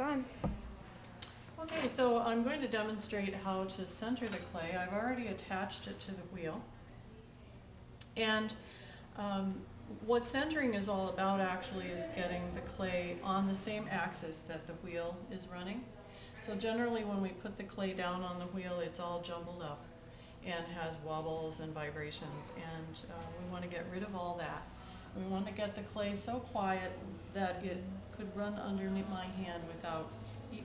on. Okay, so I'm going to demonstrate how to center the clay. I've already attached it to the wheel. And what centering is all about actually is getting the clay on the same axis that the wheel is running. So generally when we put the clay down on the wheel, it's all jumbled up and has wobbles and vibrations, and we want to get rid of all that. We want to get the clay so quiet that it could run underneath my hand without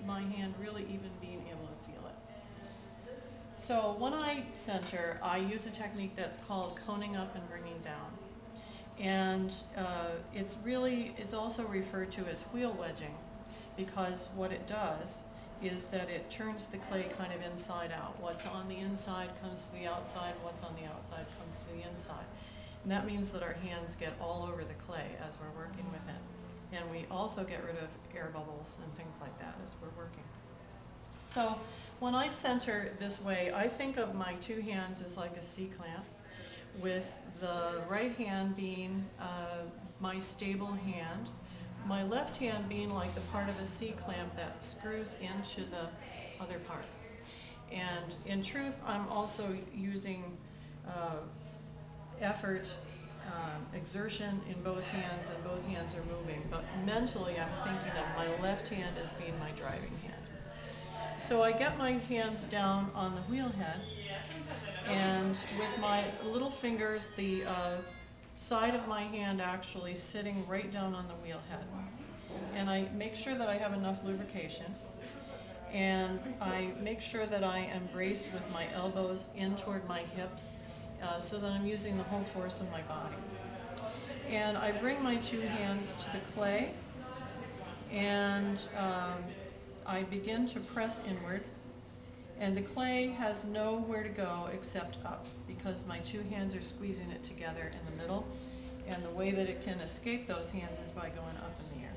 my hand really even being able to feel it. So when I center, I use a technique that's called coning up and bringing down. And it's also referred to as wheel wedging, because what it does is that it turns the clay kind of inside out. What's on the inside comes to the outside, what's on the outside comes to the inside. And that means that our hands get all over the clay as we're working with it. And we also get rid of air bubbles and things like that as we're working. So when I center this way, I think of my two hands as like a C-clamp, with the right hand being my stable hand, my left hand being like the part of a C-clamp that screws into the other part. And in truth, I'm also using effort, exertion in both hands, and both hands are moving. But mentally, I'm thinking of my left hand as being my driving hand. So I get my hands down on the wheel head, and with my little fingers, the side of my hand actually sitting right down on the wheel head. And I make sure that I have enough lubrication, and I make sure that I am braced with my elbows in toward my hips, so that I'm using the whole force of my body. And I bring my two hands to the clay, and I begin to press inward. And the clay has nowhere to go except up, because my two hands are squeezing it together in the middle, and the way that it can escape those hands is by going up in the air.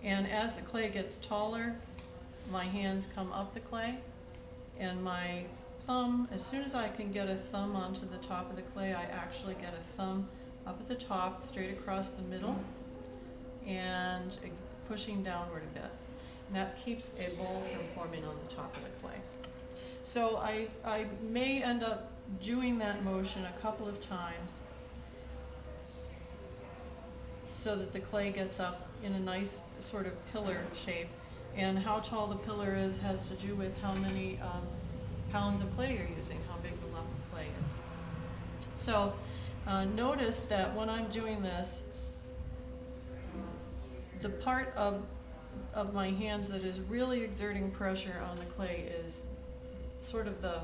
And as the clay gets taller, my hands come up the clay, and my thumb, as soon as I can get a thumb onto the top of the clay, I actually get a thumb up at the top, straight across the middle, and pushing downward a bit. And that keeps a bowl from forming on the top of the clay. So I may end up doing that motion a couple of times so that the clay gets up in a nice sort of pillar shape. And how tall the pillar is has to do with how many pounds of clay you're using, how big the lump of clay is. So notice that when I'm doing this, the part of my hands that is really exerting pressure on the clay is sort of the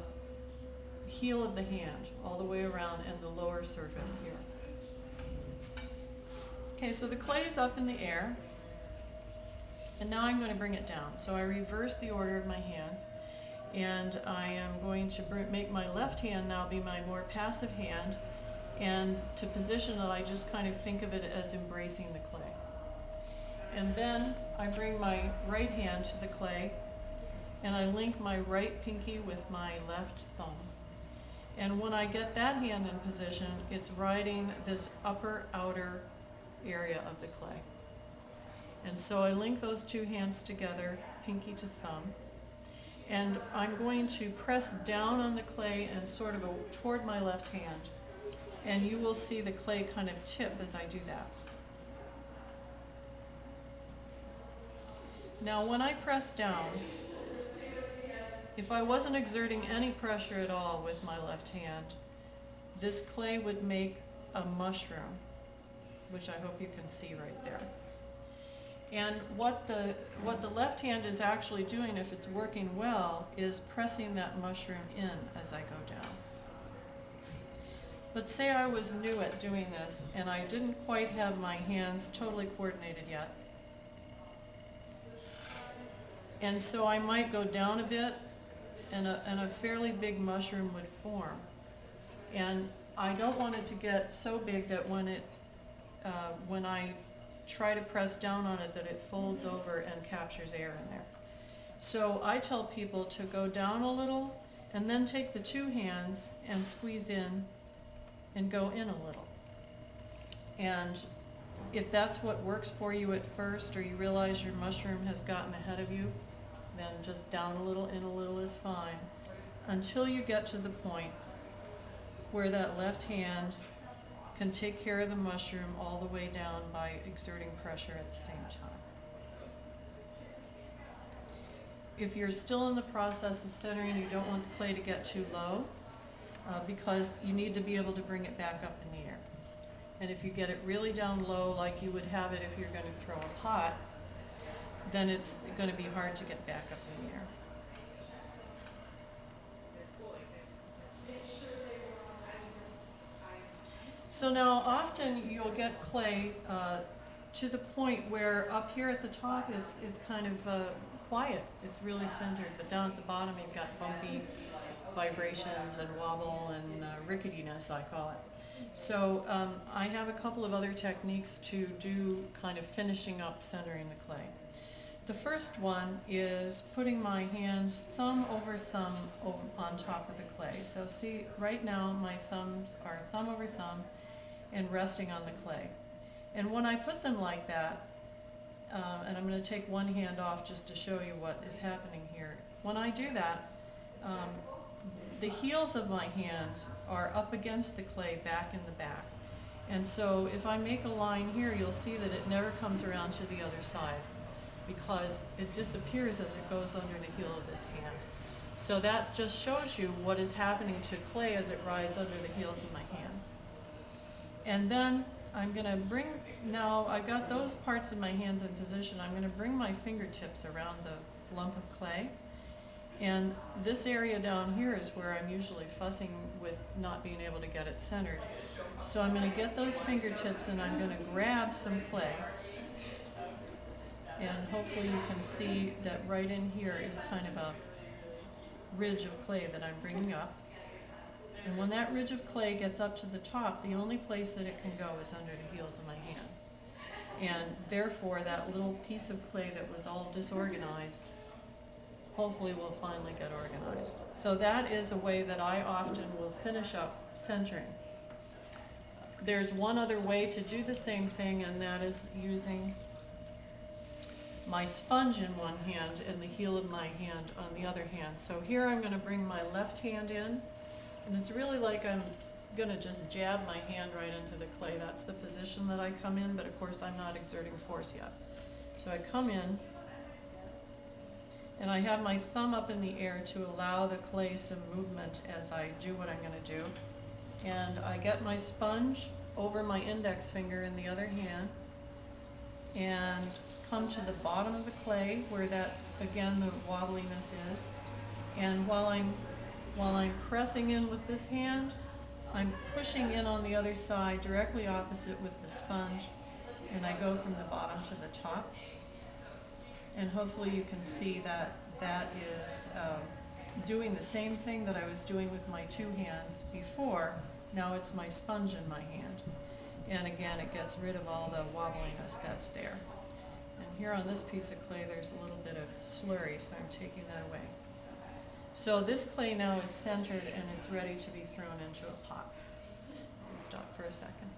heel of the hand all the way around, and the lower surface here. Okay, so the clay is up in the air, and now I'm going to bring it down. So I reverse the order of my hands, and I am going to make my left hand now be my more passive hand, and to position it, I just kind of think of it as embracing the clay. And then I bring my right hand to the clay, and I link my right pinky with my left thumb. And when I get that hand in position, it's riding this upper outer area of the clay. And so I link those two hands together, pinky to thumb, and I'm going to press down on the clay and sort of toward my left hand. And you will see the clay kind of tip as I do that. Now when I press down, if I wasn't exerting any pressure at all with my left hand, this clay would make a mushroom, which I hope you can see right there. And what the left hand is actually doing, if it's working well, is pressing that mushroom in as I go down. But say I was new at doing this, and I didn't quite have my hands totally coordinated yet. And so I might go down a bit, and a fairly big mushroom would form. And I don't want it to get so big that when I try to press down on it, that it folds over and captures air in there. So I tell people to go down a little, and then take the two hands and squeeze in and go in a little. And If that's what works for you at first, or you realize your mushroom has gotten ahead of you, then just down a little, in a little is fine, until you get to the point where that left hand can take care of the mushroom all the way down by exerting pressure at the same time. If you're still in the process of centering, you don't want the clay to get too low, because you need to be able to bring it back up in the air. And if you get it really down low, like you would have it if you're going to throw a pot, then it's going to be hard to get back up in the air. So now often you'll get clay to the point where up here at the top it's kind of quiet, it's really centered, but down at the bottom you've got bumpy vibrations and wobble and ricketiness, I call it. So I have a couple of other techniques to do kind of finishing up centering the clay. The first one is putting my hands thumb over on top of the clay. So see, right now my thumbs are thumb over thumb and resting on the clay. And when I put them like that, and I'm going to take one hand off just to show you what is happening here. When I do that, the heels of my hands are up against the clay back in the back. And so if I make a line here, you'll see that it never comes around to the other side, because it disappears as it goes under the heel of this hand. So that just shows you what is happening to clay as it rides under the heels of my hand. And then I'm going to bring, now I've got those parts of my hands in position, I'm going to bring my fingertips around the lump of clay. And this area down here is where I'm usually fussing with not being able to get it centered. So I'm going to get those fingertips and I'm going to grab some clay. And hopefully you can see that right in here is kind of a ridge of clay that I'm bringing up. And when that ridge of clay gets up to the top, the only place that it can go is under the heels of my hand. And therefore that little piece of clay that was all disorganized hopefully will finally get organized. So that is a way that I often will finish up centering. There's one other way to do the same thing, and that is using my sponge in one hand and the heel of my hand on the other hand. So here I'm going to bring my left hand in, and it's really like I'm going to just jab my hand right into the clay. That's the position that I come in, but of course I'm not exerting force yet. So I come in, and I have my thumb up in the air to allow the clay some movement as I do what I'm going to do. And I get my sponge over my index finger in the other hand and come to the bottom of the clay where that, again, the wobbliness is. And while I'm pressing in with this hand, I'm pushing in on the other side directly opposite with the sponge, and I go from the bottom to the top. And hopefully you can see that that is doing the same thing that I was doing with my two hands before. Now it's my sponge in my hand. And again, it gets rid of all the wobbliness that's there. And here on this piece of clay, there's a little bit of slurry, so I'm taking that away. So this clay now is centered and it's ready to be thrown into a pot. You can stop for a second.